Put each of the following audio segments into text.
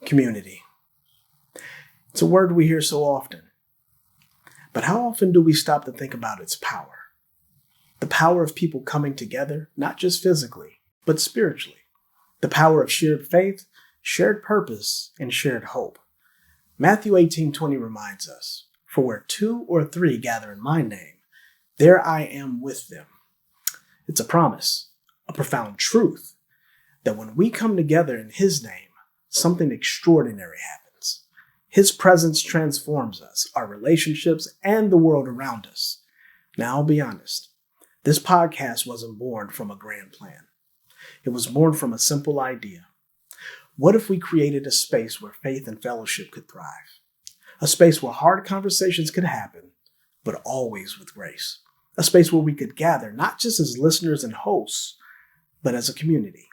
Community. It's a word we hear so often. But how often do we stop to think about its power? The power of people coming together, not just physically, but spiritually. The power of shared faith, shared purpose, and shared hope. Matthew 18:20 reminds us, "For where 2 or 3 gather in my name, there I am with them." It's a promise, a profound truth, that when we come together in His name, something extraordinary happens. His presence transforms us, our relationships, and the world around us. Now, I'll be honest, this podcast wasn't born from a grand plan. It was born from a simple idea. What if we created a space where faith and fellowship could thrive? A space where hard conversations could happen, but always with grace. A space where we could gather, not just as listeners and hosts, but as a community.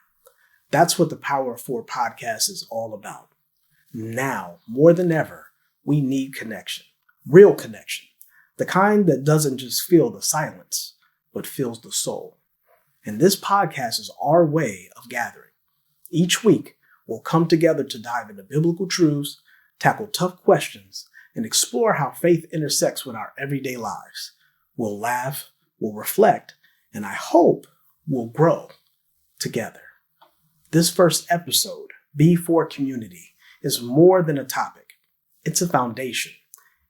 That's what the Power of F4R Podcast is all about. Now, more than ever, we need connection. Real connection. The kind that doesn't just fill the silence, but fills the soul. And this podcast is our way of gathering. Each week, we'll come together to dive into biblical truths, tackle tough questions, and explore how faith intersects with our everyday lives. We'll laugh, we'll reflect, and I hope we'll grow together. This first episode, Be F4R Community, is more than a topic. It's a foundation.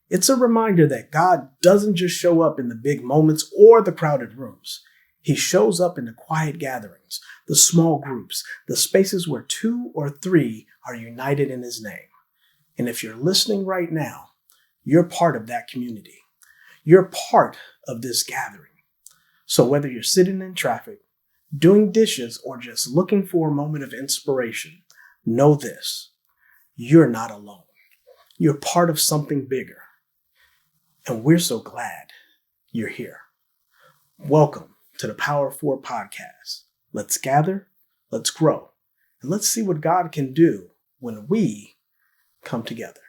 It's a reminder that God doesn't just show up in the big moments or the crowded rooms. He shows up in the quiet gatherings, the small groups, the spaces where 2 or 3 are united in His name. And if you're listening right now, you're part of that community. You're part of this gathering. So whether you're sitting in traffic, doing dishes, or just looking for a moment of inspiration, know this: you're not alone. You're part of something bigger. And we're so glad you're here. Welcome to the Power of F4R Podcast. Let's gather, let's grow, and let's see what God can do when we come together.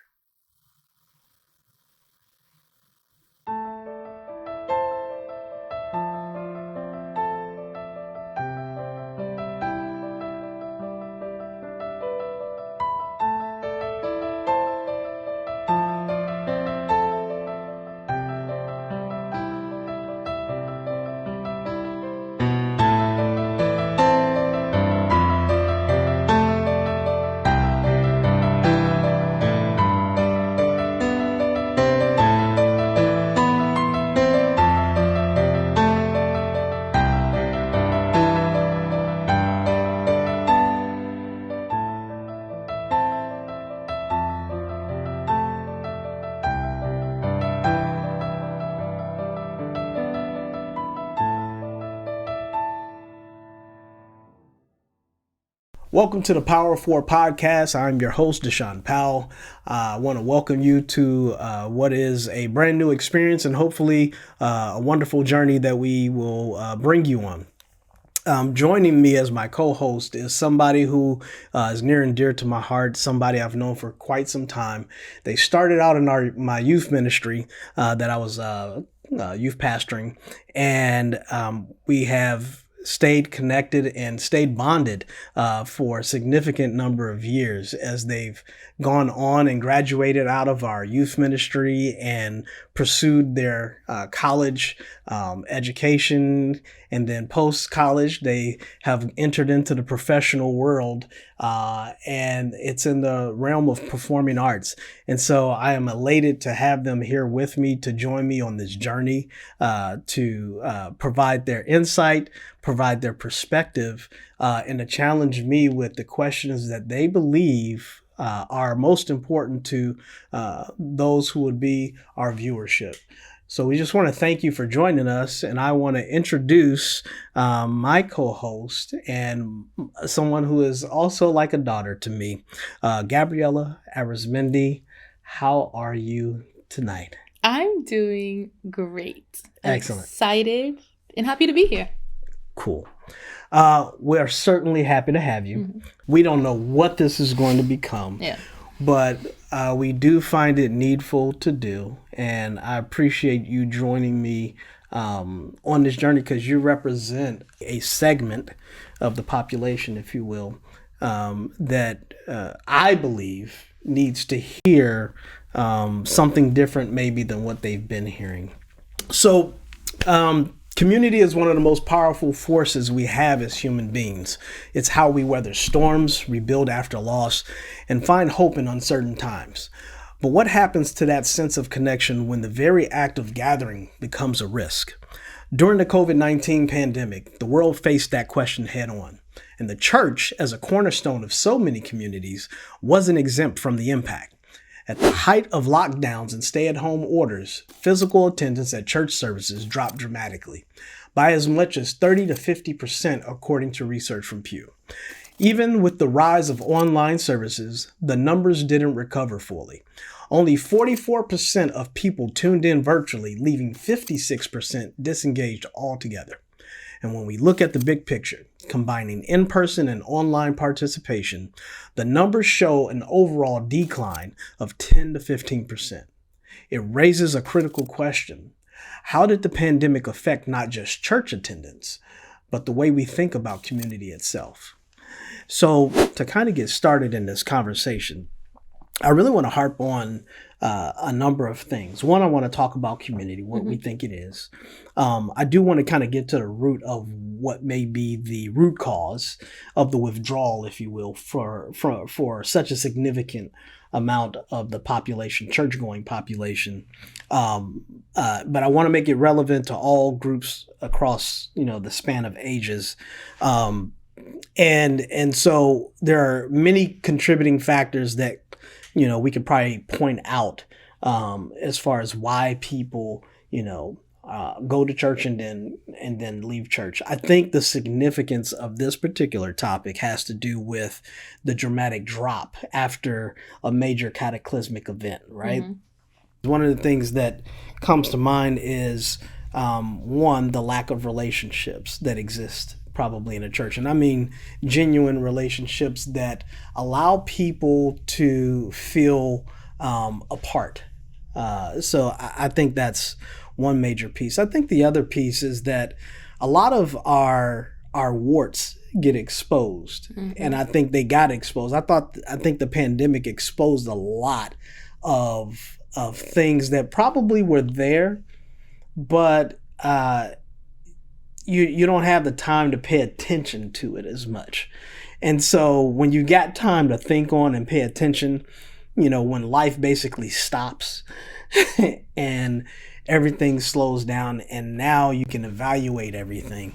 Welcome to the Power of F4R Podcast. I'm your host, Deshaun Powell. I want to welcome you to what is a brand new experience and hopefully a wonderful journey that we will bring you on. Joining me as my co-host is somebody who is near and dear to my heart, somebody I've known for quite some time. They started out in my youth ministry that I was youth pastoring, and we have stayed connected and stayed bonded for a significant number of years as they've gone on and graduated out of our youth ministry and pursued their college education. And then post-college, they have entered into the professional world, and it's in the realm of performing arts. And so I am elated to have them here with me to join me on this journey to provide their insight, provide their perspective, and to challenge me with the questions that they believe are most important to those who would be our viewership. So we just want to thank you for joining us, and I want to introduce my co-host and someone who is also like a daughter to me, Gabriella Arizmendi. How are you tonight? I'm doing great. I'm Excellent. Excited and happy to be here. Cool. We're certainly happy to have you. Mm-hmm. We don't know what this is going to become, but we do find it needful to do. And I appreciate you joining me on this journey because you represent a segment of the population, if you will, that I believe needs to hear something different maybe than what they've been hearing. So community is one of the most powerful forces we have as human beings. It's how we weather storms, rebuild after loss, and find hope in uncertain times. But what happens to that sense of connection when the very act of gathering becomes a risk? During the COVID-19 pandemic, the world faced that question head on. And the church, as a cornerstone of so many communities, wasn't exempt from the impact. At the height of lockdowns and stay-at-home orders, physical attendance at church services dropped dramatically, by as much as 30 to 50%, according to research from Pew. Even with the rise of online services, the numbers didn't recover fully. Only 44% of people tuned in virtually, leaving 56% disengaged altogether. And when we look at the big picture, combining in-person and online participation, the numbers show an overall decline of 10 to 15%. It raises a critical question. How did the pandemic affect not just church attendance, but the way we think about community itself? So to kind of get started in this conversation, I really want to harp on a number of things. One, I want to talk about community, what we think it is. I do want to kind of get to the root of what may be the root cause of the withdrawal, if you will, for such a significant amount of the population, church-going population. But I want to make it relevant to all groups across, the span of ages. And so there are many contributing factors that we could probably point out as far as why people, go to church and then leave church. I think the significance of this particular topic has to do with the dramatic drop after a major cataclysmic event, right? Mm-hmm. One of the things that comes to mind is, one, the lack of relationships that exist probably in a church. And I mean genuine relationships that allow people to feel apart. So I think that's one major piece. I think the other piece is that a lot of our warts get exposed. Mm-hmm. And I think they got exposed. I think the pandemic exposed a lot of things that probably were there, but you don't have the time to pay attention to it as much. And so when you got time to think on and pay attention, when life basically stops and everything slows down and now you can evaluate everything,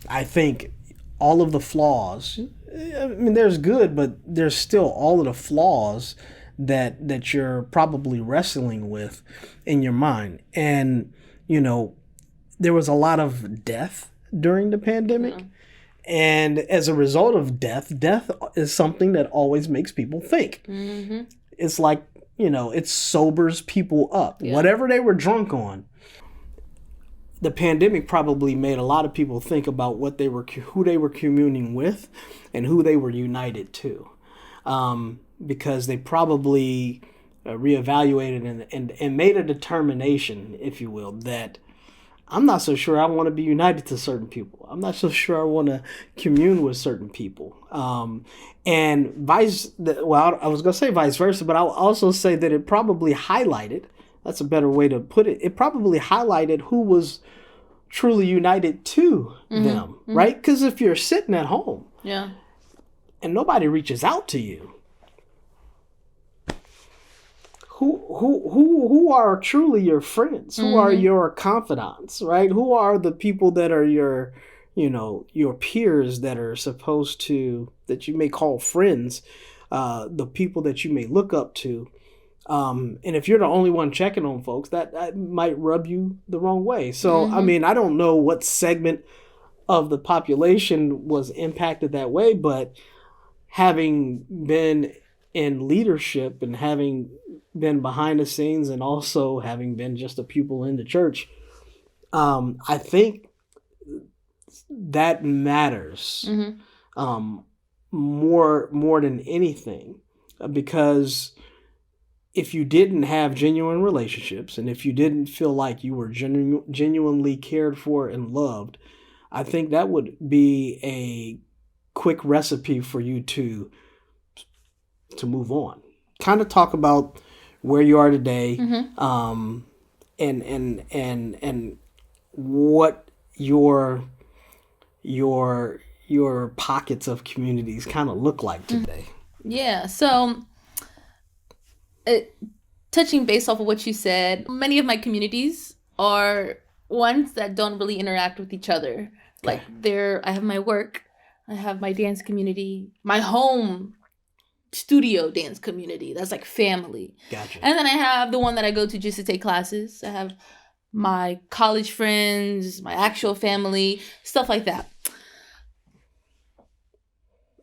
I think all of the flaws, I mean, there's good, but there's still all of the flaws that you're probably wrestling with in your mind. And, there was a lot of death during the pandemic. Yeah. And as a result of death is something that always makes people think. Mm-hmm. It's like, it sobers people up. Yeah. Whatever they were drunk on, the pandemic probably made a lot of people think about who they were communing with and who they were united to. Because they probably reevaluated and made a determination, if you will, that I'm not so sure I want to be united to certain people. I'm not so sure I want to commune with certain people. And I was going to say vice versa, but I'll also say that it probably highlighted, that's a better way to put it, it probably highlighted who was truly united to them, right? Because if you're sitting at home and nobody reaches out to you, who are truly your friends? Who are your confidants, right? Who are the people that are your peers that are supposed to, that you may call friends, the people that you may look up to. And if you're the only one checking on folks, that might rub you the wrong way. So, I mean, I don't know what segment of the population was impacted that way, but having been in leadership and having been behind the scenes and also having been just a pupil in the church, I think that matters more than anything, because if you didn't have genuine relationships and if you didn't feel like you were genuinely cared for and loved, I think that would be a quick recipe for you to move on. Kind of talk about where you are today, and what your pockets of communities kind of look like today. Yeah. So, touching base off of what you said, many of my communities are ones that don't really interact with each other. Okay. Like I have my work, I have my dance community, my home studio dance community. That's like family. Gotcha. And then I have the one that I go to just to take classes. I have my college friends, my actual family, stuff like that.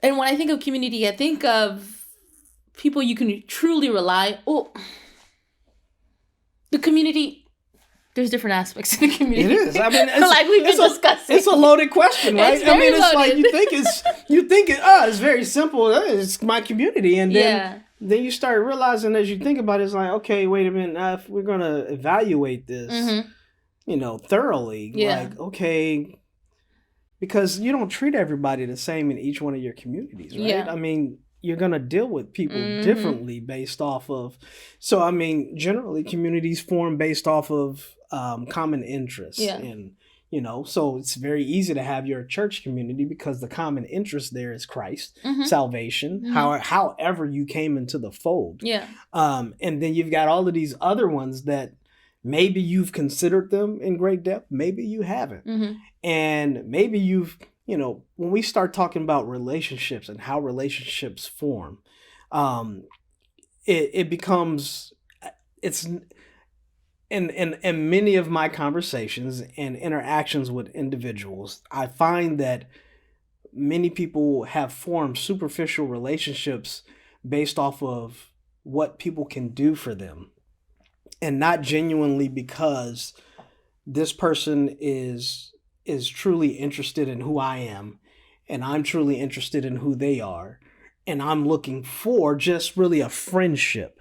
And when I think of community, I think of people you can truly rely. Oh, the community. There's different aspects of the community. It is. I mean, it's, like we've been discussing. It's a loaded question, right? It's very loaded. Like you think it's very simple. It's my community, and then you start realizing as you think about it, it's like, okay, wait a minute. If we're gonna evaluate this, thoroughly, like, okay, because you don't treat everybody the same in each one of your communities, right? Yeah. I mean, you're going to deal with people differently based off of, so I mean, generally communities form based off of common interests. Yeah. And, so it's very easy to have your church community because the common interest there is Christ, salvation, however you came into the fold. Yeah. And then you've got all of these other ones that maybe you've considered them in great depth, maybe you haven't. And maybe you've, when we start talking about relationships and how relationships form, it becomes, it's in many of my conversations and interactions with individuals, I find that many people have formed superficial relationships based off of what people can do for them, and not genuinely because this person is truly interested in who I am, and I'm truly interested in who they are, and I'm looking for just really a friendship.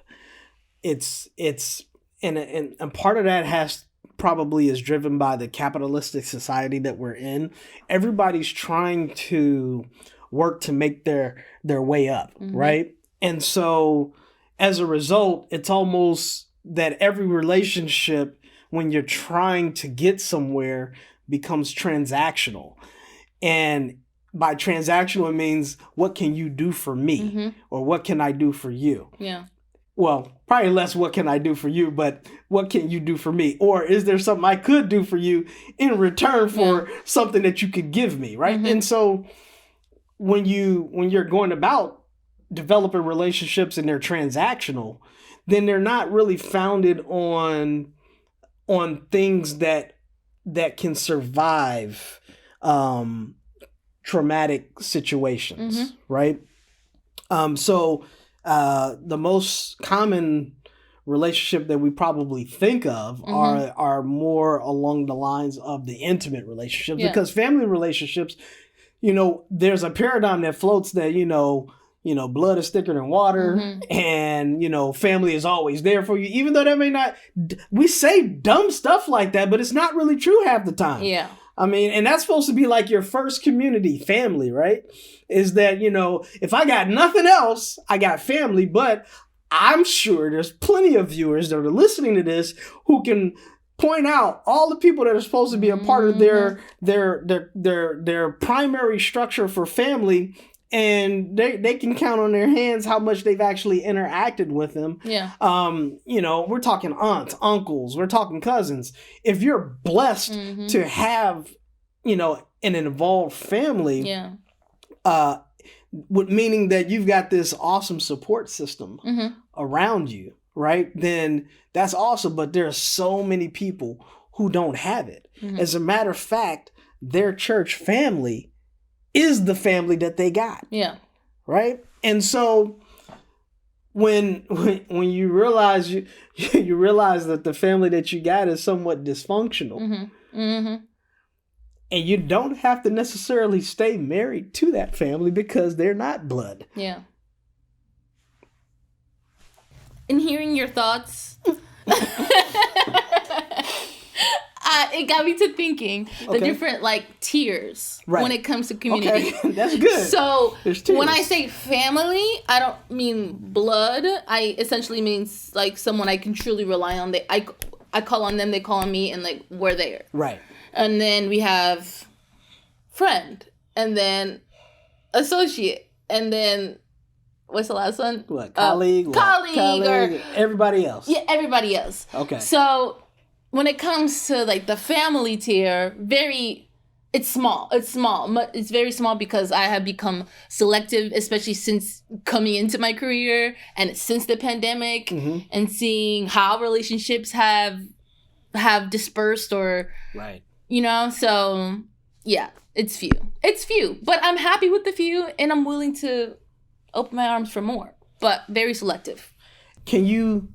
And part of that probably is driven by the capitalistic society that we're in. Everybody's trying to work to make their way up, right? And so as a result, it's almost that every relationship, when you're trying to get somewhere, becomes transactional. And by transactional, it means, what can you do for me? Or what can I do for you? Yeah. Well, probably less what can I do for you, but what can you do for me? Or is there something I could do for you in return for something that you could give me, right? And so when you're going about developing relationships and they're transactional, then they're not really founded on things that can survive traumatic situations, right? So the most common relationship that we probably think of are more along the lines of the intimate relationships, because family relationships, there's a paradigm that floats that, blood is thicker than water, and, family is always there for you, even though that may not, we say dumb stuff like that, but it's not really true half the time. Yeah. I mean, and that's supposed to be like your first community, family, right? Is that, if I got nothing else, I got family, but I'm sure there's plenty of viewers that are listening to this who can point out all the people that are supposed to be a part of their primary structure for family, and they can count on their hands how much they've actually interacted with them. Yeah. We're talking aunts, uncles, we're talking cousins. If you're blessed to have, an involved family, meaning that you've got this awesome support system around you, right? Then that's awesome. But there are so many people who don't have it. As a matter of fact, their church family is the family that they got. Yeah. Right? And so when you realize you realize that the family that you got is somewhat dysfunctional, and you don't have to necessarily stay married to that family because they're not blood. Yeah. In hearing your thoughts, it got me to thinking the different like tiers when it comes to community. Okay, that's good. So when I say family, I don't mean blood. I essentially means like someone I can truly rely on. I call on them, they call on me, and like we're there. Right. And then we have friend, and then associate, and then what's the last one? What? Colleague, or everybody else. Yeah, everybody else. Okay. So when it comes to like the family tier, it's small. It's very small because I have become selective, especially since coming into my career and since the pandemic, and seeing how relationships have dispersed or So yeah, it's few, but I'm happy with the few, and I'm willing to open my arms for more, but very selective. Can you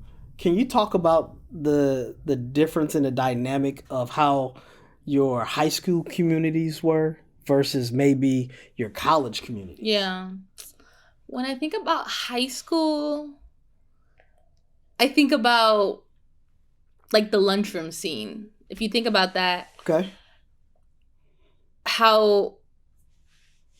talk about the difference in the dynamic of how your high school communities were versus maybe your college community? Yeah. When I think about high school, I think about like the lunchroom scene. If you think about that. Okay. How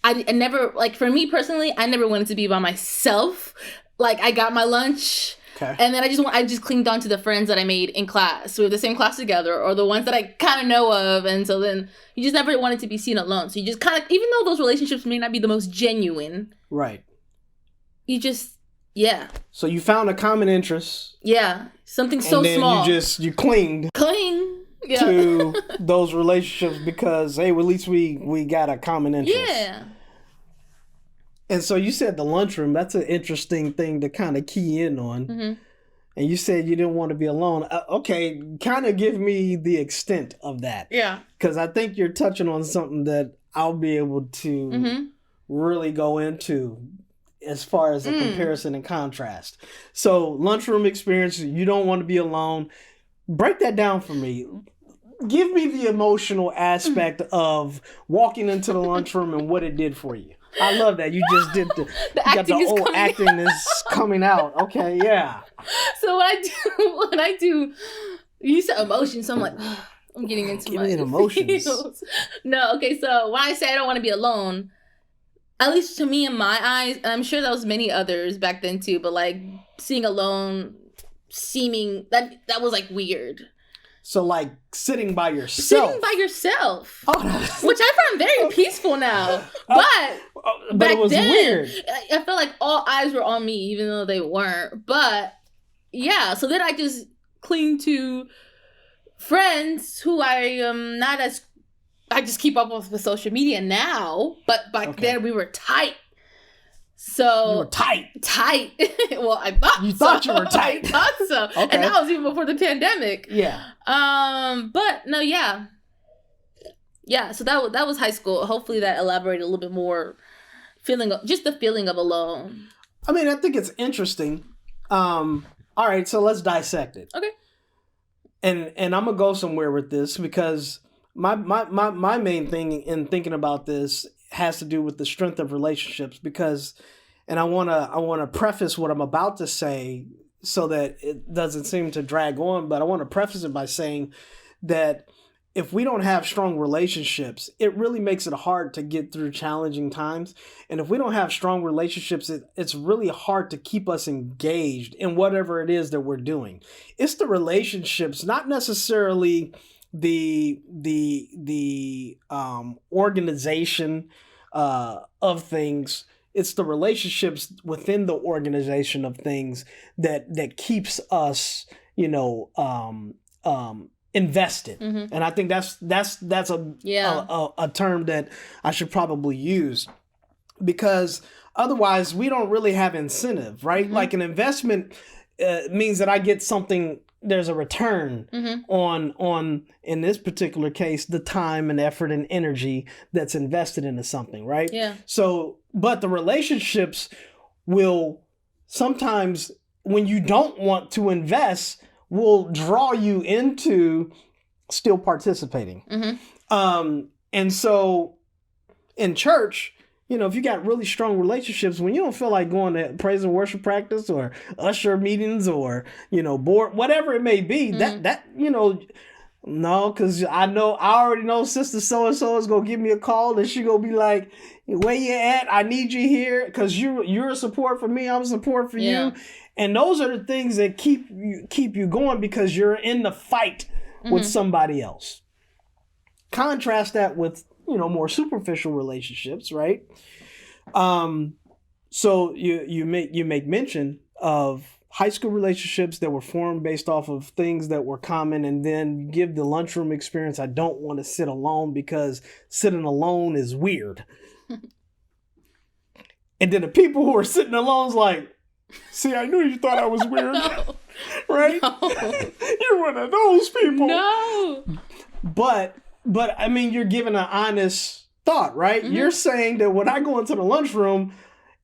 I never, like for me personally, I never wanted to be by myself. Like I got my lunch. Okay. And then I just clinged on to the friends that I made in class. We were the same class together, or the ones that I kind of know of. And so then you just never wanted to be seen alone. So you just kind of, even though those relationships may not be the most genuine. Right. You just, yeah. So you found a common interest. Yeah. Something so small. And then you clinged. Yeah. To those relationships because, hey, well, at least we got a common interest. Yeah. And so you said the lunchroom. That's an interesting thing to kind of key in on. And you said you didn't want to be alone. Okay, kind of give me the extent of that. Yeah. Because I think you're touching on something that I'll be able to really go into as far as a comparison and contrast. So lunchroom experience, you don't want to be alone. Break that down for me. Give me the emotional aspect of walking into the lunchroom and what it did for you. I love that. You just did the acting is coming out. Okay, yeah. So when I do, you said emotions, so I'm like, I'm getting into my emotions. Feels. No, okay, so when I say I don't want to be alone, at least to me in my eyes, and I'm sure there was many others back then too, but like seeing alone, seeming that was like weird. So like sitting by yourself. Which I find very peaceful now. But back it was then, weird. I felt like all eyes were on me, even though they weren't. But yeah, so then I just cling to friends who I am not as, I just keep up with social media now. But back then we were tight. So you were tight. Well, I thought you thought you were tight. I thought so. Okay. And that was even before the pandemic. Yeah. But no, yeah. Yeah, so that was high school. Hopefully that elaborated a little bit more the feeling of alone. I mean, I think it's interesting. All right, so let's dissect it. Okay. And I'm gonna go somewhere with this because my main thing in thinking about this has to do with the strength of relationships and I want to preface what I'm about to say so that it doesn't seem to drag on, but I want to preface it by saying that if we don't have strong relationships, it really makes it hard to get through challenging times. And if we don't have strong relationships, it's really hard to keep us engaged in whatever it is that we're doing. It's the relationships, not necessarily the organization of things. It's the relationships within the organization of things that keeps us, invested. And I think that's a term that I should probably use, because otherwise we don't really have incentive, right? Like an investment means that I get something. There's a return on, in this particular case, the time and effort and energy that's invested into something, right? Yeah. So, but the relationships will sometimes, when you don't want to invest, will draw you into still participating. And so in church, if you got really strong relationships, when you don't feel like going to praise and worship practice or usher meetings or, board, whatever it may be, that No, because I already know sister so-and-so is going to give me a call and she going to be like, where you at? I need you here because you're a support for me. I'm a support for you. And those are the things that keep you going because you're in the fight with somebody else. Contrast that with, more superficial relationships, right? So you make mention of high school relationships that were formed based off of things that were common, and then you give the lunchroom experience. I don't want to sit alone because sitting alone is weird. And then the people who are sitting alone is like, see, I knew you thought I was weird. No. Right? No. You're one of those people. No. But I mean, you're giving an honest thought, right? You're saying that when I go into the lunchroom,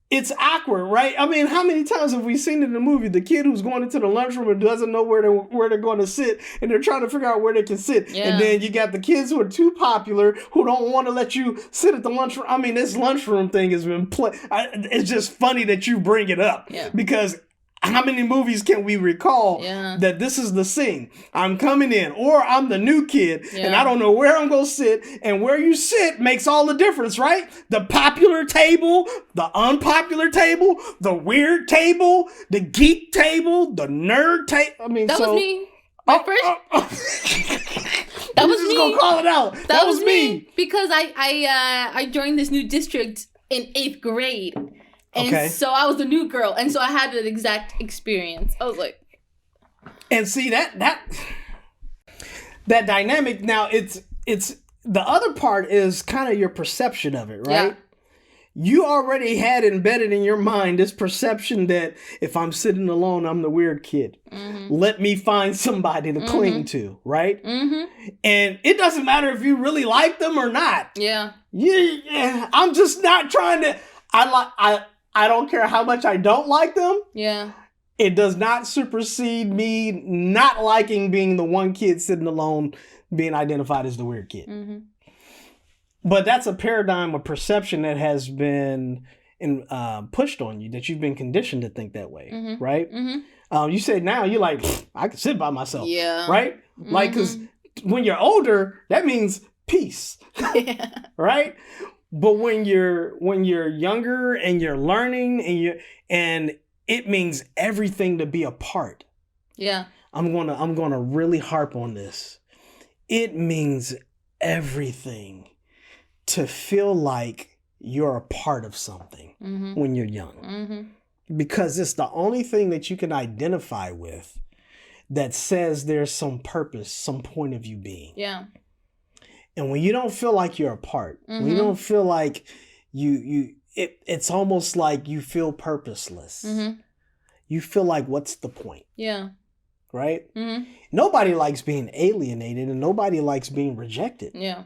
it's awkward, right? I mean, how many times have we seen in the movie the kid who's going into the lunchroom and doesn't know where they're going to sit, and they're trying to figure out where they can sit. Yeah. And then you got the kids who are too popular who don't want to let you sit at the lunchroom. I mean, this lunchroom thing has been it's just funny that you bring it up because how many movies can we recall that this is the scene? I'm coming in, or I'm the new kid, and I don't know where I'm going to sit, and where you sit makes all the difference, right? The popular table, the unpopular table, the weird table, the geek table, the nerd table. I mean, that was me. That was me. Gonna call it out. That was me. Because I joined this new district in 8th grade. And so I was the new girl. And so I had an exact experience. I was like... And see, that dynamic, now it's the other part is kind of your perception of it, right? Yeah. You already had embedded in your mind this perception that if I'm sitting alone, I'm the weird kid. Mm-hmm. Let me find somebody to cling to, right? Mm-hmm. And it doesn't matter if you really like them or not. Yeah. Yeah. I'm just not trying to... I don't care how much I don't like them. Yeah. It does not supersede me not liking being the one kid sitting alone, being identified as the weird kid. Mm-hmm. But that's a paradigm of perception that has been pushed on you, that you've been conditioned to think that way, right? Mm-hmm. You say now, you're like, I can sit by myself, right? Mm-hmm. Like, because when you're older, that means peace, right? But when you're younger and you're learning and it means everything to be a part. Yeah. I'm gonna really harp on this. It means everything to feel like you're a part of something when you're young. Mm-hmm. Because it's the only thing that you can identify with that says there's some purpose, some point of you being. Yeah. And when you don't feel like you're a part, when you don't feel like it's almost like you feel purposeless. Mm-hmm. You feel like, what's the point? Yeah. Right? Mm-hmm. Nobody likes being alienated and nobody likes being rejected. Yeah.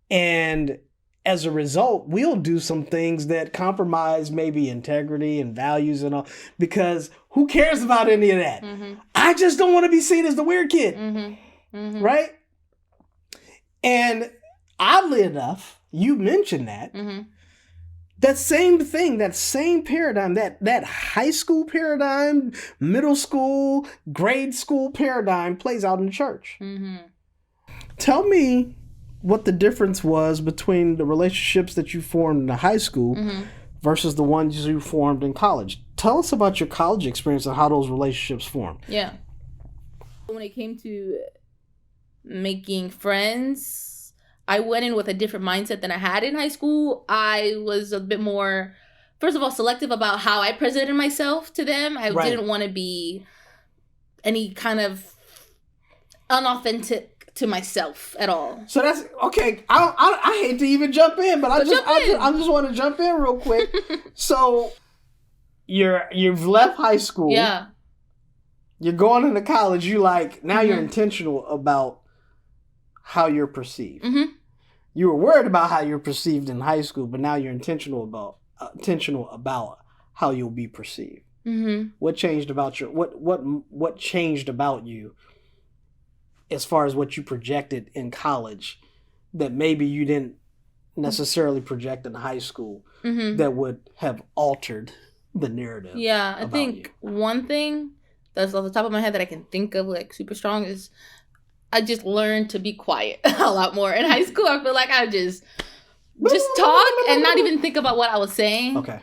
And as a result, we'll do some things that compromise maybe integrity and values and all, because who cares about any of that? Mm-hmm. I just don't want to be seen as the weird kid. Mm-hmm. Mm-hmm. Right? And oddly enough, you mentioned that. Mm-hmm. That same thing, that same paradigm, that high school paradigm, middle school, grade school paradigm plays out in the church. Mm-hmm. Tell me what the difference was between the relationships that you formed in the high school versus the ones you formed in college. Tell us about your college experience and how those relationships formed. Yeah. When it came to making friends, I went in with a different mindset than I had in high school. I was a bit more, first of all, selective about how I presented myself to them. I didn't want to be any kind of unauthentic to myself at all. So that's okay. I hate to even jump in, but I just want to jump in real quick. So you've left high school. Yeah. You're going into college. Now you're intentional about how you're perceived. Mm-hmm. You were worried about how you're perceived in high school, but now you're intentional about how you'll be perceived. Mm-hmm. What changed about what changed about you as far as what you projected in college that maybe you didn't necessarily project in high school that would have altered the narrative? Yeah, I think one thing that's off the top of my head that I can think of like super strong is I just learned to be quiet a lot more. In high school, I feel like I just talk and not even think about what I was saying. Okay.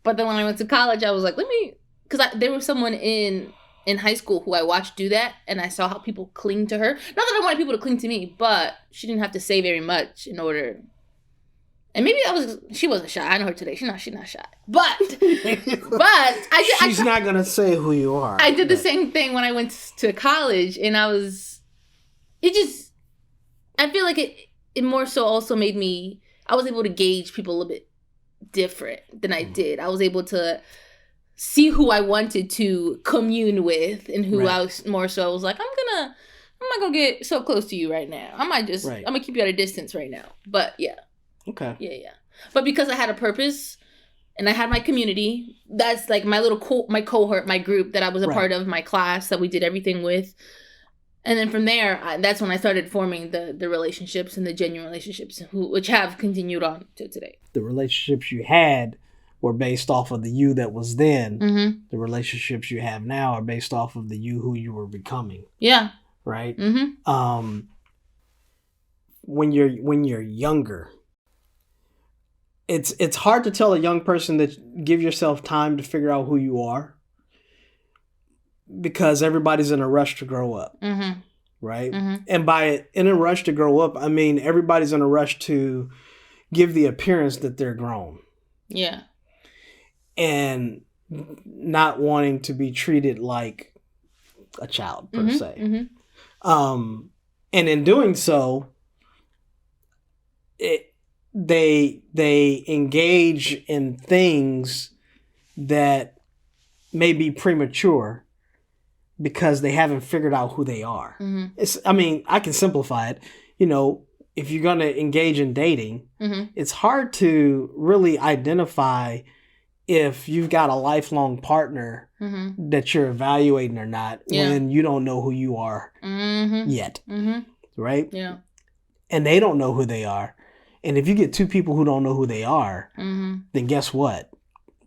But then when I went to college, I was like, because there was someone in high school who I watched do that, and I saw how people cling to her. Not that I wanted people to cling to me, but she didn't have to say very much in order. And maybe she wasn't shy. I know her today. She's not shy. But she's not gonna say who you are. I did the same thing when I went to college, and I feel like it more so also made me, I was able to gauge people a little bit different than I did. I was able to see who I wanted to commune with and who I was more so. I was like, I'm not gonna get so close to you right now. I'm gonna keep you at a distance right now. But yeah. Okay. Yeah. But because I had a purpose and I had my community, that's like my little my cohort, my group that I was a part of, my class that we did everything with. And then from there, that's when I started forming the relationships and the genuine relationships, which have continued on to today. The relationships you had were based off of the you that was then. Mm-hmm. The relationships you have now are based off of the you who you were becoming. Yeah. Right? Mm-hmm. When you're younger, it's hard to tell a young person that give yourself time to figure out who you are, because everybody's in a rush to grow up. Mm-hmm. Right? Mm-hmm. And by in a rush to grow up, I mean everybody's in a rush to give the appearance that they're grown. Yeah. And not wanting to be treated like a child per se. Mm-hmm. And in doing so, they engage in things that may be premature because they haven't figured out who they are. Mm-hmm. I can simplify it. If you're going to engage in dating, it's hard to really identify if you've got a lifelong partner that you're evaluating or not when you don't know who you are yet. Mm-hmm. Right? Yeah. And they don't know who they are. And if you get two people who don't know who they are, then guess what?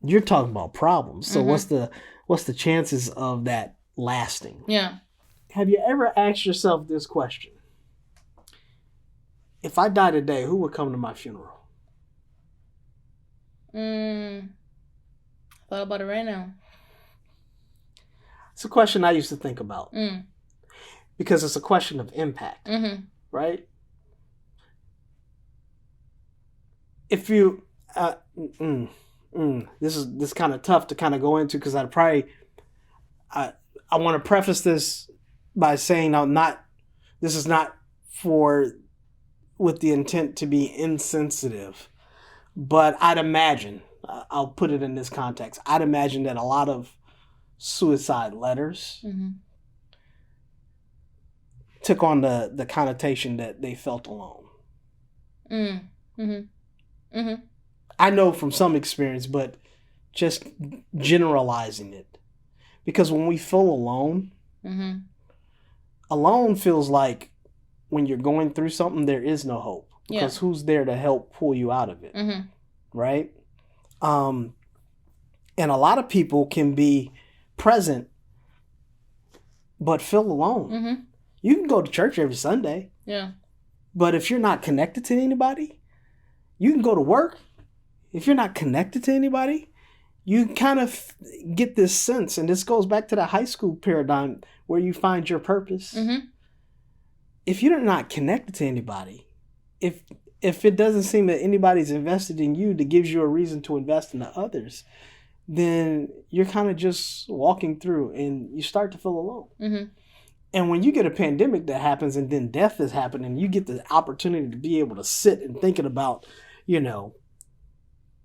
You're talking about problems. So what's the chances of that lasting? Yeah. Have you ever asked yourself this question? If I die today, who would come to my funeral? Thought about it right now. It's a question I used to think about. Because it's a question of impact. Right? If you, this is kind of tough to kind of go into, because I want to preface this by saying this is not with the intent to be insensitive, but I'd imagine, I'll put it in this context, I'd imagine that a lot of suicide letters took on the connotation that they felt alone. I know from some experience, but just generalizing it. Because when we feel alone, alone feels like when you're going through something, there is no hope. Because who's there to help pull you out of it? Right? And a lot of people can be present, but feel alone. You can go to church every Sunday. Yeah. But if you're not connected to anybody, you can go to work. If you're not connected to anybody, you kind of get this sense, and this goes back to the high school paradigm where you find your purpose. If you're not connected to anybody, if it doesn't seem that anybody's invested in you that gives you a reason to invest in the others, then you're kind of just walking through and you start to feel alone. And when you get a pandemic that happens and then death is happening, you get the opportunity to be able to sit and thinking about,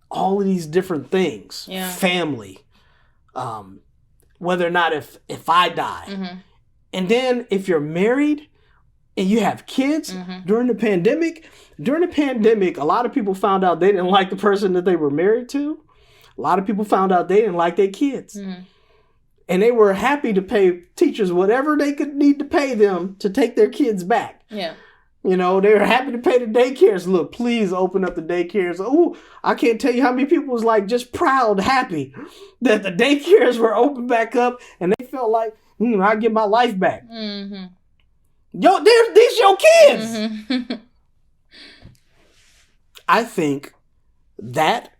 all of these different things, family, whether or not if I die. And then if you're married and you have kids during the pandemic, a lot of people found out they didn't like the person that they were married to. A lot of people found out they didn't like their kids. And they were happy to pay teachers whatever they could need to pay them to take their kids back. Yeah. They were happy to pay the daycares. Look, please open up the daycares. Oh, I can't tell you how many people was like just proud, happy that the daycares were open back up, and they felt like, I get my life back. Yo, these your kids. Mm-hmm. I think that,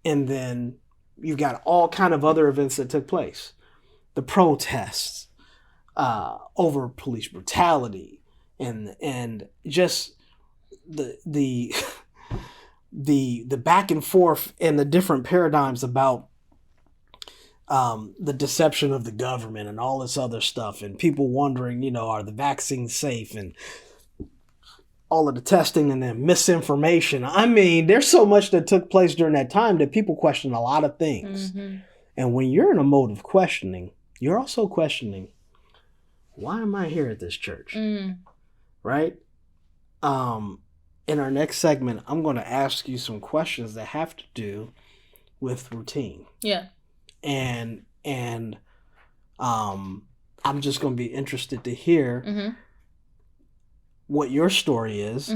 and then you've got all kind of other events that took place. The protests over police brutality and just the back and forth and the different paradigms about the deception of the government and all this other stuff, and people wondering, are the vaccines safe, and all of the testing and then misinformation. I mean, there's so much that took place during that time that people question a lot of things. Mm-hmm. And when you're in a mode of questioning, you're also questioning, why am I here at this church? Right? In our next segment, I'm going to ask you some questions that have to do with routine. Yeah. And I'm just going to be interested to hear what your story is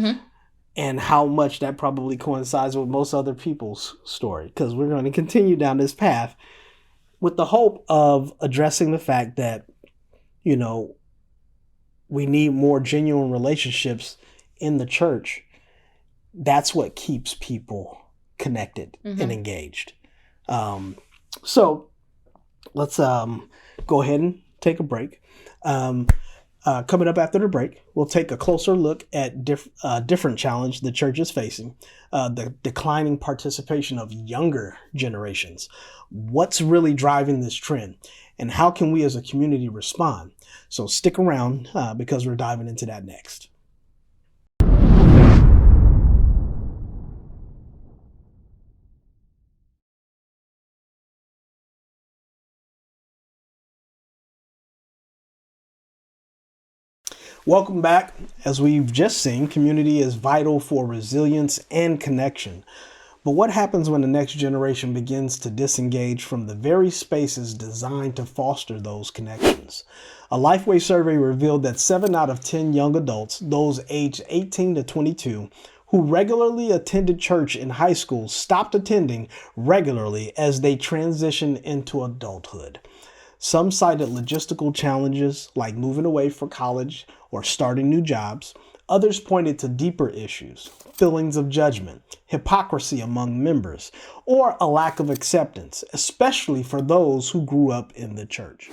and how much that probably coincides with most other people's story. Because we're going to continue down this path with the hope of addressing the fact that, we need more genuine relationships in the church. That's what keeps people connected and engaged. So let's go ahead and take a break. Coming up after the break, we'll take a closer look at different challenge the church is facing, the declining participation of younger generations. What's really driving this trend, and how can we as a community respond? So stick around because we're diving into that next. Welcome back. As we've just seen, community is vital for resilience and connection. But what happens when the next generation begins to disengage from the very spaces designed to foster those connections? A Lifeway survey revealed that 7 out of 10 young adults, those aged 18 to 22, who regularly attended church in high school, stopped attending regularly as they transitioned into adulthood. Some cited logistical challenges like moving away for college or starting new jobs. Others pointed to deeper issues, feelings of judgment, hypocrisy among members, or a lack of acceptance, especially for those who grew up in the church.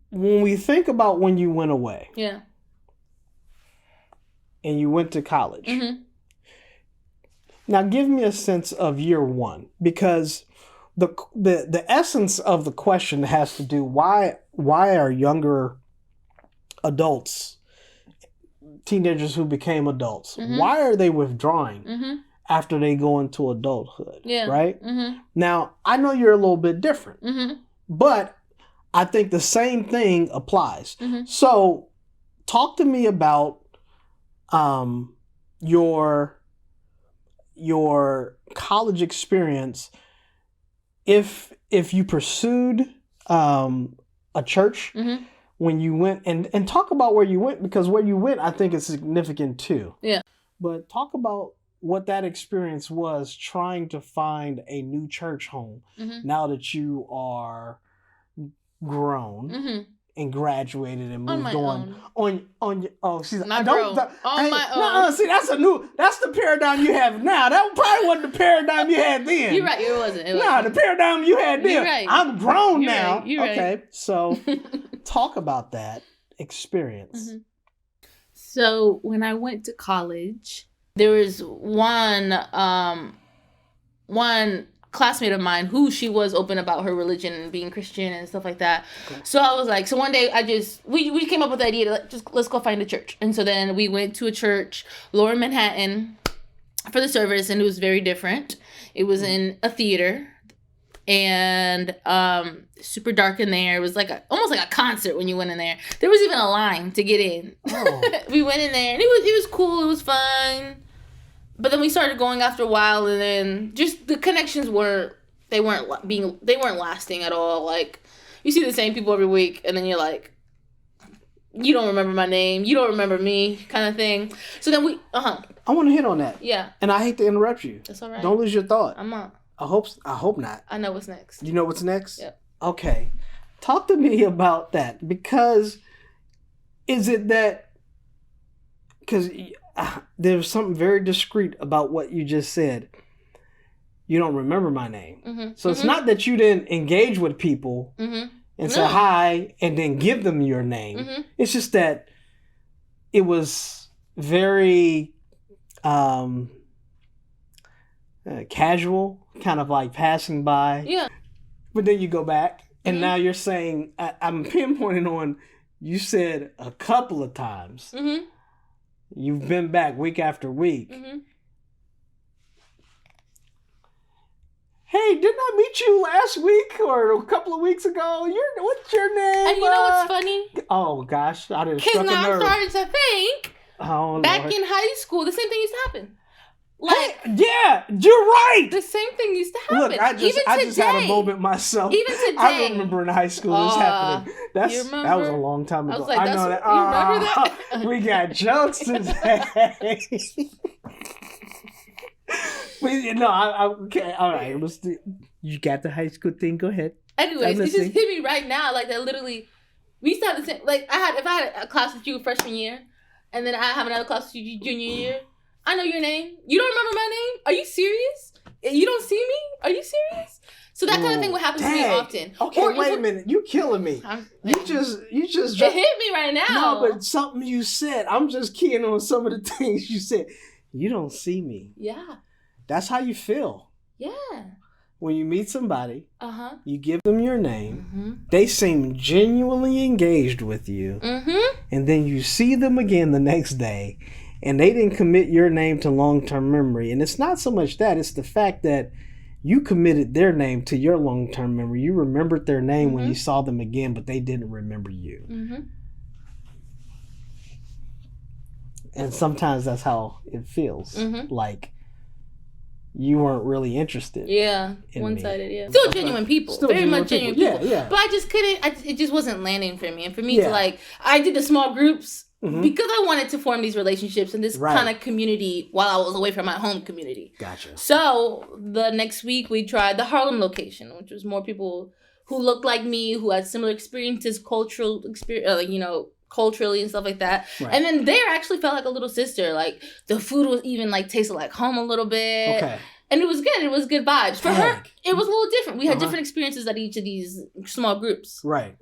When we think about when you went away, and you went to college, now give me a sense of year one, because the essence of the question has to do why are younger adults, teenagers who became adults, why are they withdrawing after they go into adulthood? Right? Now, I know you're a little bit different, but I think the same thing applies. So talk to me about your college experience. If you pursued a church when you went, and talk about where you went, because where you went, I think is significant too. Yeah. But talk about what that experience was trying to find a new church home now that you are grown and graduated and moved see, not grown. On my own. No, see, that's the paradigm you have now. That probably wasn't the paradigm you had then. You're right, it wasn't. The paradigm you had then. Right. I'm grown You're now. Right. You're okay, right. So talk about that experience. So when I went to college, there was one classmate of mine who she was open about her religion and being Christian and stuff like that. Okay. So I was like, so one day we came up with the idea to let's go find a church. And so then we went to a church, Lower Manhattan, for the service, and it was very different. It was in a theater, and super dark in there. It was like almost like a concert when you went in there. There was even a line to get in. Oh. We went in there, and it was cool. It was fun. But then we started going after a while, and then just the connections weren't lasting at all. Like, you see the same people every week, and then you're like, you don't remember my name, you don't remember me, kind of thing. So then I want to hit on that. Yeah. And I hate to interrupt you. That's all right. Don't lose your thought. I'm not. I hope not. I know what's next. You know what's next? Yep. Okay. Talk to me about that, because is it that because there's something very discreet about what you just said. You don't remember my name. Mm-hmm. So it's not that you didn't engage with people and say hi and then give them your name. Mm-hmm. It's just that it was very casual, kind of like passing by. Yeah. But then you go back and now you're saying, I'm pinpointing on, you said a couple of times. Mm-hmm. You've been back week after week. Mm-hmm. Hey, didn't I meet you last week or a couple of weeks ago? What's your name? And you know what's funny? Oh gosh, I didn't. Because now I'm starting to think. Oh, back Lord. in high school, the same thing used to happen. Like, hey, yeah, you're right. The same thing used to happen. Look, I just had a moment myself. Even today. I remember in high school this happening. That was a long time ago. I was like, know that. You remember that? We got jokes today. Okay, all right. You got the high school thing. Go ahead. Anyways, it just hit me right now. Like that, literally, we started the same. Like if I had a class with you freshman year, and then I have another class with you junior year. I know your name. You don't remember my name? Are you serious? You don't see me? Are you serious? So that kind of thing would happen to me often. Okay, wait a minute. You killing me. You just. It hit me right now. No, but something you said. I'm just keying on some of the things you said. You don't see me. Yeah. That's how you feel. Yeah. When you meet somebody, you give them your name. They seem genuinely engaged with you. And then you see them again the next day. And they didn't commit your name to long-term memory. And it's not so much that. It's the fact that you committed their name to your long-term memory. You remembered their name when you saw them again, but they didn't remember you. And sometimes that's how it feels. Like you weren't really interested. Yeah, one-sided, yeah. Still genuine people. Very much genuine people. Yeah. But I just couldn't, it just wasn't landing for me. And for me to like, I did the small groups because I wanted to form these relationships and this kind of community while I was away from my home community. Gotcha. So the next week we tried the Harlem location, which was more people who looked like me, who had similar experiences, culturally and stuff like that. Right. And then there I actually felt like a little sister. Like the food was even like tasted like home a little bit. Okay. And it was good. It was good vibes. For her, it was a little different. We had different experiences at each of these small groups. Right.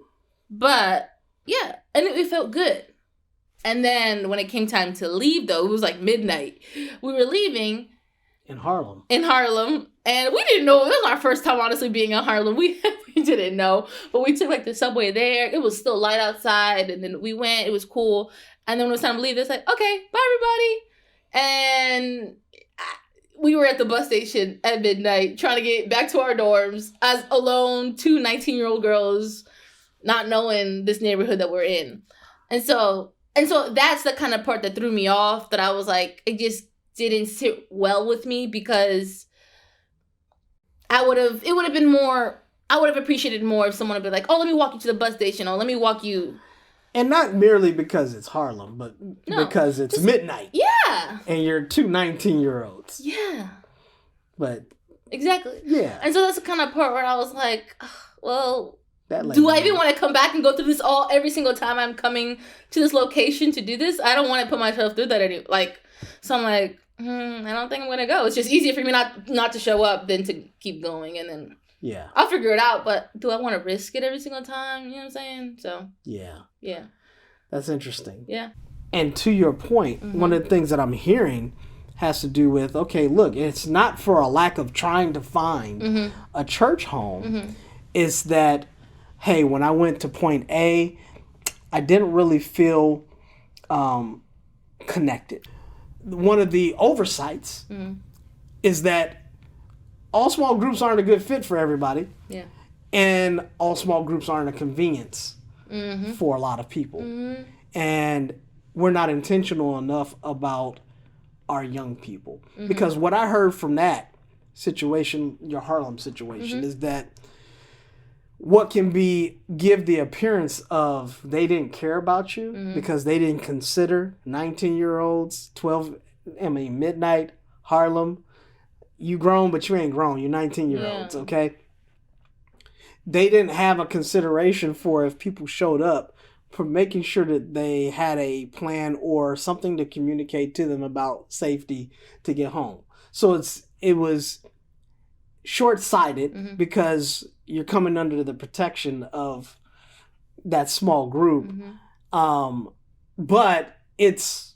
But yeah, and it felt good. And then when it came time to leave, though, it was like midnight. We were leaving. In Harlem. And we didn't know. It was our first time, honestly, being in Harlem. We didn't know. But we took like the subway there. It was still light outside. And then we went. It was cool. And then when it was time to leave, it's like, okay, bye, everybody. And we were at the bus station at midnight trying to get back to our dorms as alone, 2 19-year-old girls, not knowing this neighborhood that we're in. And so that's the kind of part that threw me off, that I was like, it just didn't sit well with me, because it would have been more, I would have appreciated more if someone had been like, oh, let me walk you to the bus station, or let me walk you. And not merely because it's Harlem, but because it's midnight. Yeah. And you're 2 19-year-olds. Yeah. But. Exactly. Yeah. And so that's the kind of part where I was like, well, do I even want to come back and go through this every single time I'm coming to this location to do this? I don't want to put myself through that anymore. So I'm like, I don't think I'm going to go. It's just easier for me not to show up than to keep going. And then I'll figure it out. But do I want to risk it every single time? You know what I'm saying? So. Yeah. Yeah. That's interesting. Yeah. And to your point, one of the things that I'm hearing has to do with, okay, look, it's not for a lack of trying to find a church home. It's that, hey, when I went to point A, I didn't really feel connected. One of the oversights is that all small groups aren't a good fit for everybody. Yeah. And all small groups aren't a convenience for a lot of people. And we're not intentional enough about our young people. Because what I heard from that situation, your Harlem situation, is that what can give the appearance of they didn't care about you because they didn't consider 19-year-olds, midnight, Harlem. You grown, but you ain't grown. You're 19-year-olds, okay? They didn't have a consideration for if people showed up making sure that they had a plan or something to communicate to them about safety to get home. So it was short-sighted because you're coming under the protection of that small group. But it's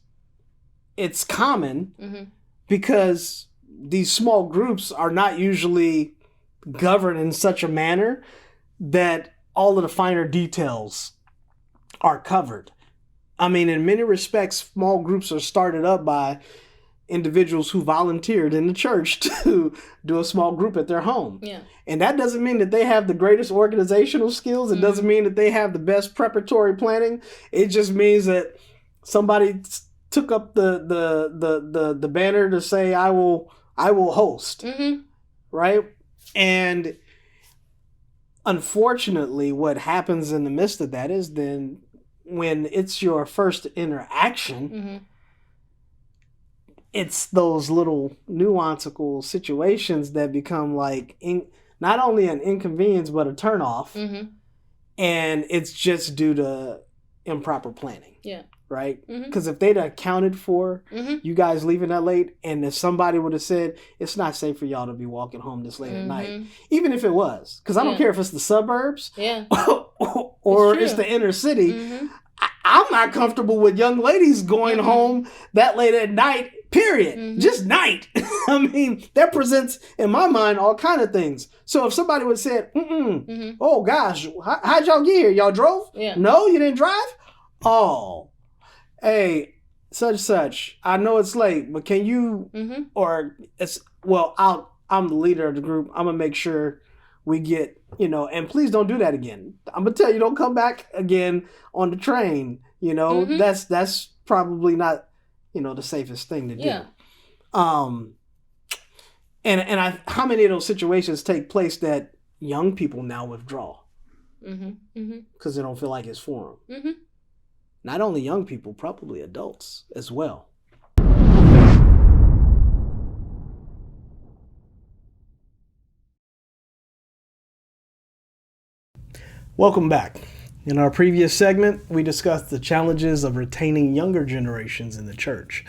common because these small groups are not usually governed in such a manner that all of the finer details are covered. I mean, in many respects, small groups are started up by individuals who volunteered in the church to do a small group at their home. Yeah. And that doesn't mean that they have the greatest organizational skills. It doesn't mean that they have the best preparatory planning. It just means that somebody took up the banner to say, I will host. Right? And unfortunately, what happens in the midst of that is then when it's your first interaction, it's those little nuanceical situations that become like not only an inconvenience, but a turnoff. And it's just due to improper planning. Yeah. Right? Because if they'd accounted for you guys leaving that late, and if somebody would have said, it's not safe for y'all to be walking home this late at night, even if it was, because I don't care if it's the suburbs or it's the inner city, I'm not comfortable with young ladies going home that late at night, period. Just night. I mean, that presents, in my mind, all kind of things. So if somebody would have said, oh gosh, how'd y'all get here? Y'all drove? Yeah. No, you didn't drive? Oh, hey, such, I know it's late, but can you, I'm the leader of the group. I'm going to make sure we get, and please don't do that again. I'm going to tell you, don't come back again on the train. That's probably not, the safest thing to do. Yeah. And how many of those situations take place that young people now withdraw? Because they don't feel like it's for them. Not only young people, probably adults as well. Welcome back. In our previous segment, we discussed the challenges of retaining younger generations in the church.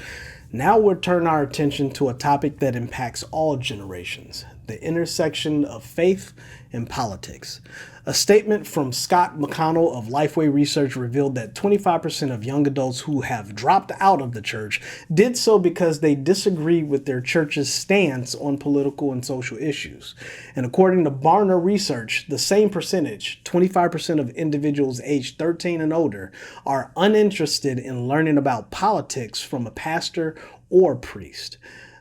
Now we'll turn our attention to a topic that impacts all generations, the intersection of faith and politics. A statement from Scott McConnell of Lifeway Research revealed that 25% of young adults who have dropped out of the church did so because they disagreed with their church's stance on political and social issues. And according to Barna Research, the same percentage, 25% of individuals aged 13 and older, are uninterested in learning about politics from a pastor or priest.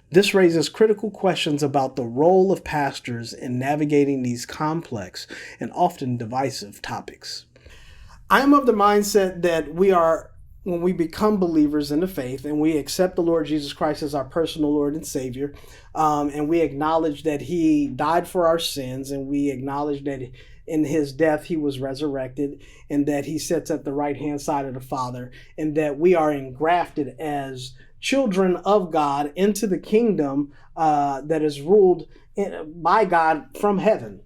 This raises critical questions about the role of pastors in navigating these complex and often divisive topics. I am of the mindset that when we become believers in the faith and we accept the Lord Jesus Christ as our personal Lord and Savior, and we acknowledge that He died for our sins, and we acknowledge that in His death He was resurrected, and that He sits at the right-hand side of the Father, and that we are engrafted as children of God into the kingdom that is ruled by God from heaven.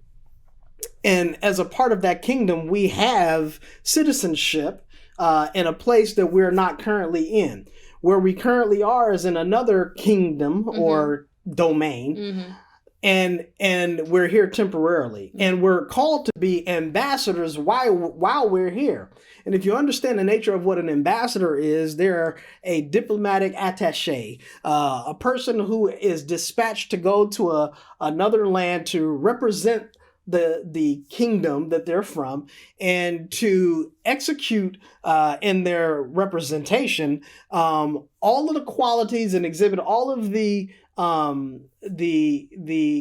And as a part of that kingdom, we have citizenship in a place that we're not currently in. Where we currently are is in another kingdom or domain. And we're here temporarily. And we're called to be ambassadors while we're here. And if you understand the nature of what an ambassador is, they're a diplomatic attaché, a person who is dispatched to go to another land to represent the kingdom that they're from and to execute in their representation all of the qualities and exhibit all of the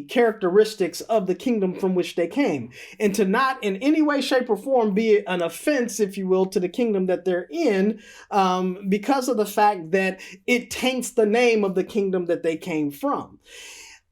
characteristics of the kingdom from which they came, and to not in any way, shape, or form be an offense, if you will, to the kingdom that they're in, because of the fact that it taints the name of the kingdom that they came from.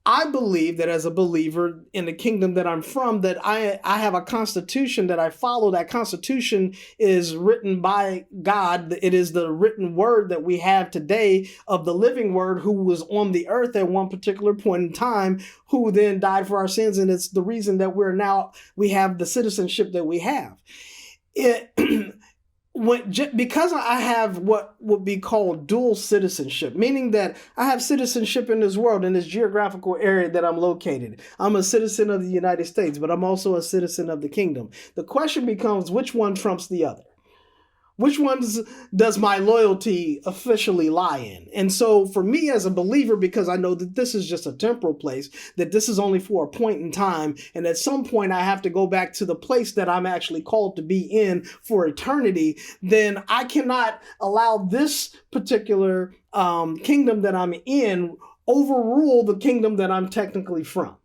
I believe that as a believer in the kingdom that I'm from, that I have a constitution that I follow. That constitution is written by God. It is the written word that we have today of the living word who was on the earth at one particular point in time, who then died for our sins. And it's the reason that we have the citizenship that we have. because I have what would be called dual citizenship, meaning that I have citizenship in this world, in this geographical area that I'm located. I'm a citizen of the United States, but I'm also a citizen of the kingdom. The question becomes, which one trumps the other? Which ones does my loyalty officially lie in? And so for me as a believer, because I know that this is just a temporal place, that this is only for a point in time, and at some point I have to go back to the place that I'm actually called to be in for eternity, then I cannot allow this particular kingdom that I'm in overrule the kingdom that I'm technically from,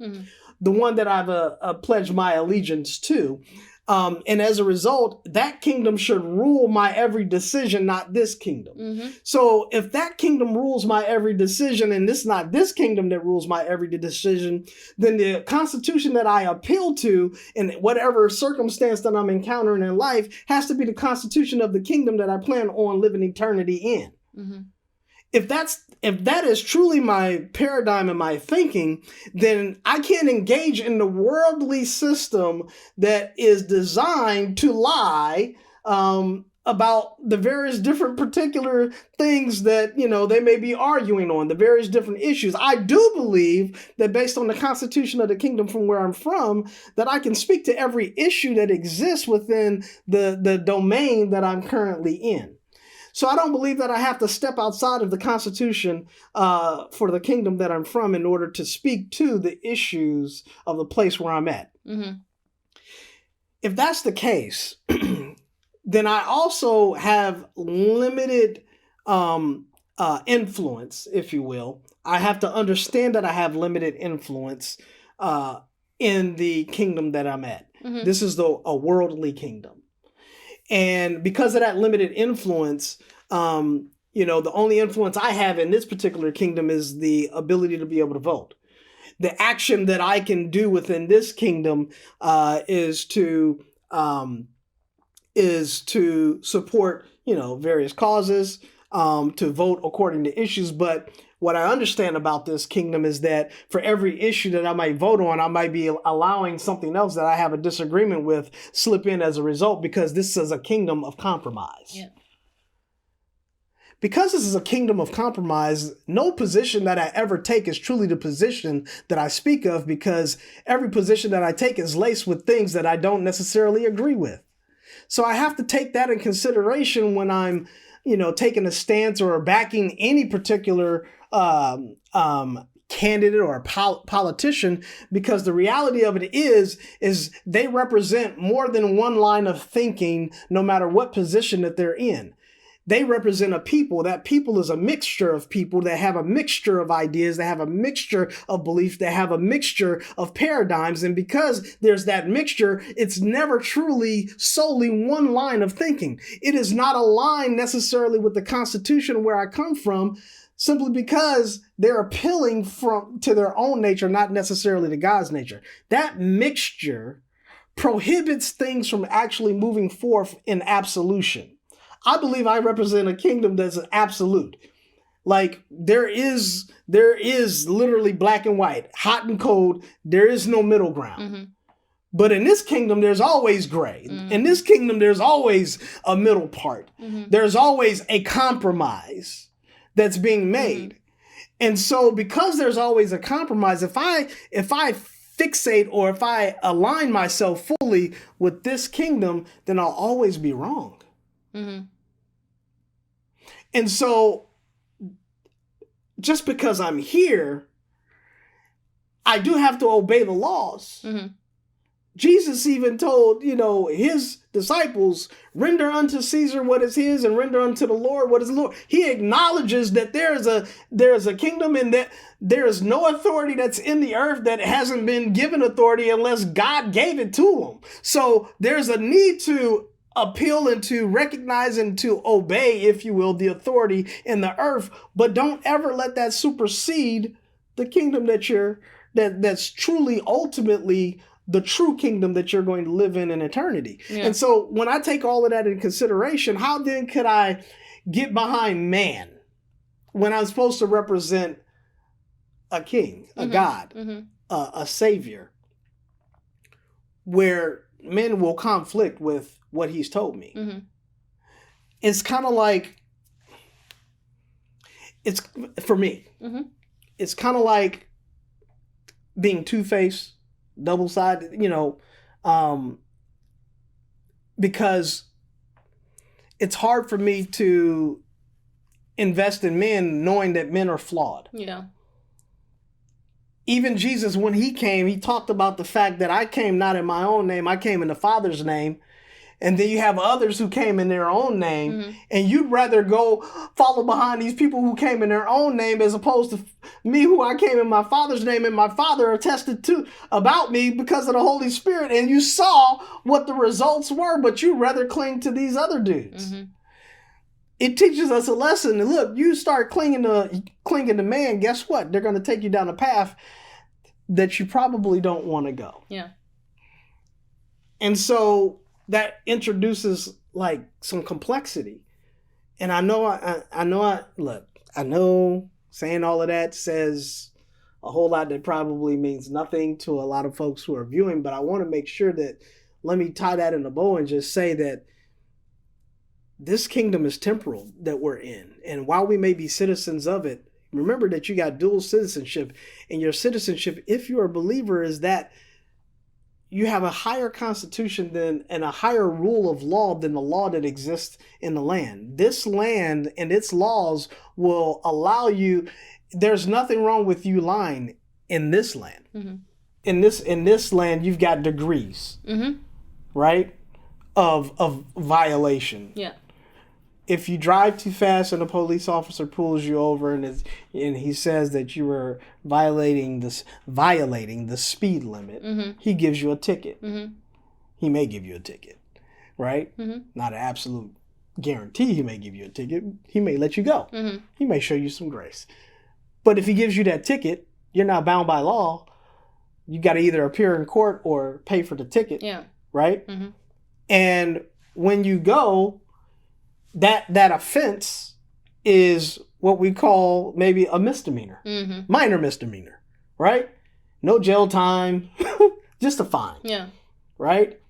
the one that I've pledged my allegiance to. And as a result, that kingdom should rule my every decision, not this kingdom. So if that kingdom rules my every decision and it's not this kingdom that rules my every decision, then the constitution that I appeal to in whatever circumstance that I'm encountering in life has to be the constitution of the kingdom that I plan on living eternity in. If that is truly my paradigm and my thinking, then I can't engage in the worldly system that is designed to lie about the various different particular things that, they may be arguing on, the various different issues. I do believe that based on the constitution of the kingdom from where I'm from, that I can speak to every issue that exists within the domain that I'm currently in. So I don't believe that I have to step outside of the Constitution for the kingdom that I'm from in order to speak to the issues of the place where I'm at. If that's the case, then I also have limited influence, if you will. I have to understand that I have limited influence in the kingdom that I'm at. This is a worldly kingdom. And because of that limited influence, the only influence I have in this particular kingdom is the ability to be able to vote. The action that I can do within this kingdom is to support, various causes, to vote according to issues. But what I understand about this kingdom is that for every issue that I might vote on, I might be allowing something else that I have a disagreement with slip in as a result, because this is a kingdom of compromise. Yeah. Because this is a kingdom of compromise, no position that I ever take is truly the position that I speak of, because every position that I take is laced with things that I don't necessarily agree with. So I have to take that in consideration when I'm, taking a stance or backing any particular candidate or politician, because the reality of it is they represent more than one line of thinking, no matter what position that they're in. They represent a people. That people is a mixture of people that have a mixture of ideas, that have a mixture of belief, that have a mixture of paradigms. And because there's that mixture, it's never truly solely one line of thinking. It is not aligned necessarily with the Constitution where I come from, simply because they're appealing to their own nature, not necessarily to God's nature. That mixture prohibits things from actually moving forth in absolution. I believe I represent a kingdom that's absolute. Like there is literally black and white, hot and cold. There is no middle ground. But in this kingdom, there's always gray. In this kingdom, there's always a middle part. There's always a compromise that's being made. And so because there's always a compromise, if I fixate or if I align myself fully with this kingdom, then I'll always be wrong. And so just because I'm here, I do have to obey the laws. Jesus even told, his disciples, render unto Caesar what is his and render unto the Lord what is the Lord. He acknowledges that there's a kingdom and that there is no authority that's in the earth that hasn't been given authority unless God gave it to him. So there's a need to appeal and to recognize and to obey, if you will, the authority in the earth, but don't ever let that supersede the kingdom that's truly ultimately the true kingdom that you're going to live in eternity. Yeah. And so when I take all of that in consideration, how then could I get behind man when I'm supposed to represent a king, a God, a savior, where men will conflict with what he's told me? it's kind of like, it's, for me, it's kind of like being two-faced, double-sided, because it's hard for me to invest in men knowing that men are flawed. Yeah. Even Jesus, when he came, he talked about the fact that I came not in my own name, I came in the Father's name. And then you have others who came in their own name, and you'd rather go follow behind these people who came in their own name as opposed to me, who I came in my Father's name, and my Father attested to about me because of the Holy Spirit. And you saw what the results were, but you'd rather cling to these other dudes. It teaches us a lesson. And look, you start clinging to man, guess what? They're going to take you down a path that you probably don't want to go. Yeah. And so that introduces like some complexity. And I know saying all of that says a whole lot that probably means nothing to a lot of folks who are viewing, but I want to make sure that, let me tie that in a bow and just say that this kingdom is temporal that we're in. And while we may be citizens of it, remember that you got dual citizenship, and your citizenship, if you're a believer, is that you have a higher constitution and a higher rule of law than the law that exists in the land. This land and its laws will allow you, there's nothing wrong with you lying in this land. In this land, you've got degrees, right? Of violation. Yeah. If you drive too fast and a police officer pulls you over and he says that you were violating the speed limit, he gives you a ticket. He may give you a ticket, right? Not an absolute guarantee he may give you a ticket. He may let you go. He may show you some grace. But if he gives you that ticket, you're not bound by law. You got to either appear in court or pay for the ticket. Yeah. Right? And when you go, that offense is what we call maybe a misdemeanor, minor misdemeanor, right? No jail time, just a fine. Yeah. Right?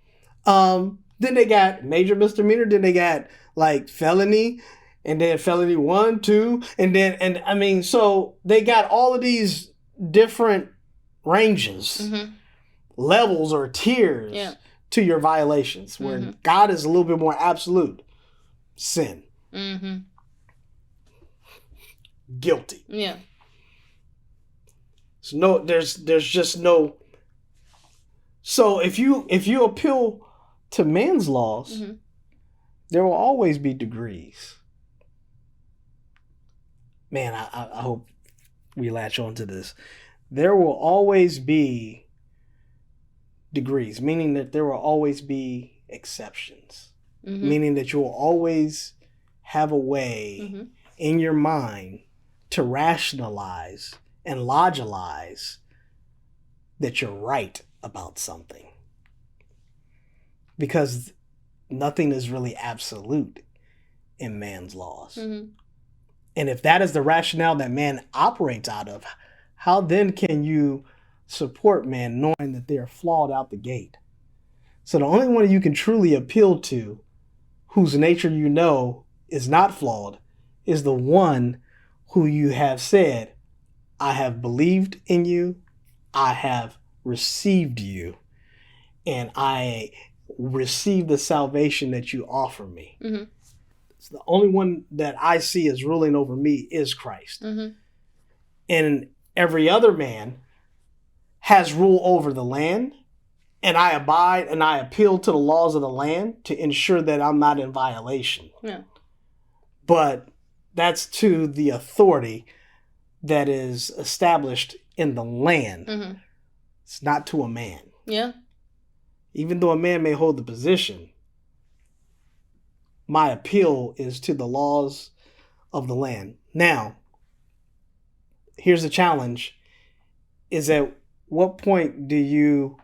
Then they got major misdemeanor, then they got like felony, and then felony 1, 2, so they got all of these different ranges, levels or tiers to your violations, where God is a little bit more absolute. Sin. Guilty. Yeah. So there's just no. So if you appeal to man's laws, there will always be degrees. Man, I hope we latch on to this. There will always be degrees, meaning that there will always be exceptions. Meaning that you will always have a way in your mind to rationalize and logicalize that you're right about something. Because nothing is really absolute in man's laws. And if that is the rationale that man operates out of, how then can you support man knowing that they're flawed out the gate? So the only one you can truly appeal to, whose nature you know is not flawed, is the one who you have said, I have believed in you, I have received you, and I receive the salvation that you offer me. It's the only one that I see as ruling over me is Christ. And every other man has rule over the land, and I abide and I appeal to the laws of the land to ensure that I'm not in violation. Yeah. But that's to the authority that is established in the land. It's not to a man. Yeah. Even though a man may hold the position, my appeal is to the laws of the land. Now, here's the challenge, is at what point do you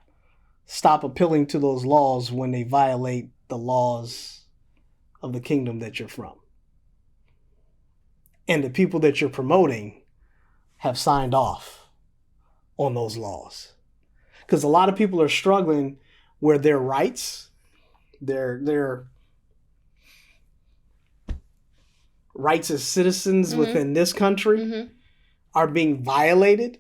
stop appealing to those laws when they violate the laws of the kingdom that you're from? And the people that you're promoting have signed off on those laws. Because a lot of people are struggling where their rights, their rights as citizens within this country are being violated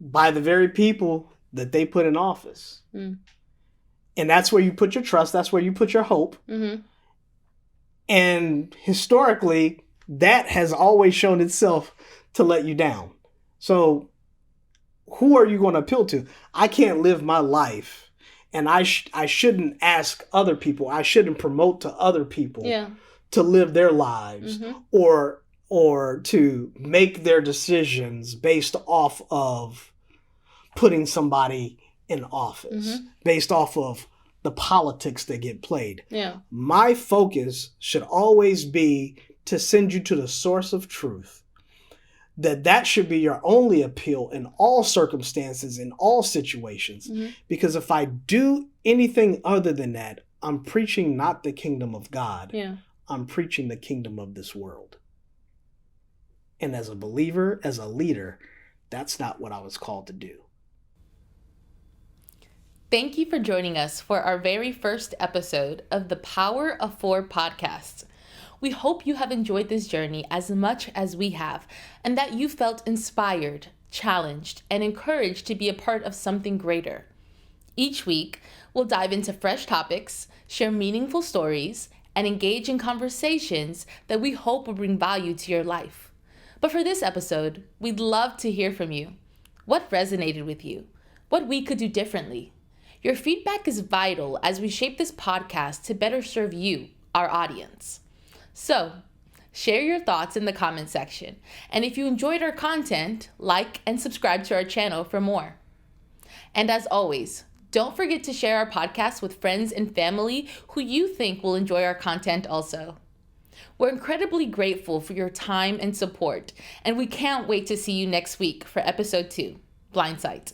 by the very people that they put in office. And that's where you put your trust. That's where you put your hope. And historically, that has always shown itself to let you down. So who are you going to appeal to? I can't live my life, and I shouldn't ask other people. I shouldn't promote to other people to live their lives or to make their decisions based off of putting somebody in office, based off of the politics that get played. My focus should always be to send you to the source of truth. That should be your only appeal in all circumstances, in all situations. Because if I do anything other than that, I'm preaching not the kingdom of God. I'm preaching the kingdom of this world. And as a believer, as a leader, that's not what I was called to do. Thank you for joining us for our very first episode of the Power of F4R Podcast. We hope you have enjoyed this journey as much as we have, and that you felt inspired, challenged, and encouraged to be a part of something greater. Each week, we'll dive into fresh topics, share meaningful stories, and engage in conversations that we hope will bring value to your life. But for this episode, we'd love to hear from you. What resonated with you? What we could do differently? Your feedback is vital as we shape this podcast to better serve you, our audience. So, share your thoughts in the comment section. And if you enjoyed our content, like and subscribe to our channel for more. And as always, don't forget to share our podcast with friends and family who you think will enjoy our content also. We're incredibly grateful for your time and support, and we can't wait to see you next week for episode 2, Blindsight.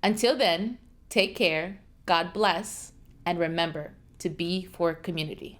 Until then, take care, God bless, and remember to be for community.